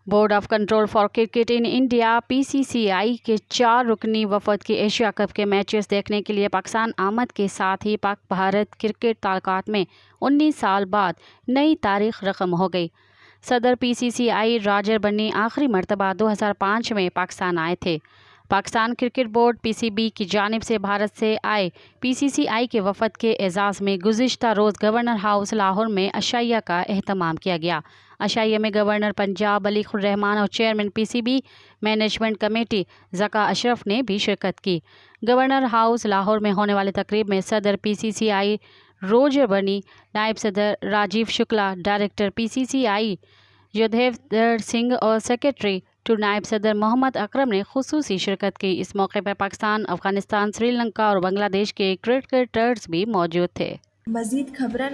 Board of control for cricket in India (PCCI) کے 4 رکنی وفد کی ایشیا کپ کے میچز دیکھنے کے لیے پاکستان آمد کے ساتھ ہی پاک بھارت کرکٹ تعلقات میں 19 سال بعد نئی تاریخ رقم ہو گئی۔ صدر PCCI راجر بنی آخری مرتبہ 2005 میں پاکستان آئے تھے۔ پاکستان کرکٹ بورڈ (PCB) کی جانب سے بھارت سے آئے PCCI کے وفد کے اعزاز میں گزشتہ روز گورنر ہاؤس لاہور میں عشائیہ کا اہتمام کیا گیا۔ عشائیہ میں گورنر پنجاب علیق الرحمان اور chairman PCB management committee Zaka Ashraf نے بھی شرکت کی۔ گورنر ہاؤس لاہور میں ہونے والے تقریب میں صدر PCCI راجر بنی، نائب صدر راجیو شکلا، ڈائریکٹر PCCI یودھیندر سنگھ اور سیکریٹری ٹو نائب صدر محمد اکرم نے خصوصی شرکت کی۔ اس موقع پر پاکستان، افغانستان، سری لنکا اور بنگلہ دیش کے کرکٹرز بھی موجود تھے۔ مزید خبرن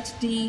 HD।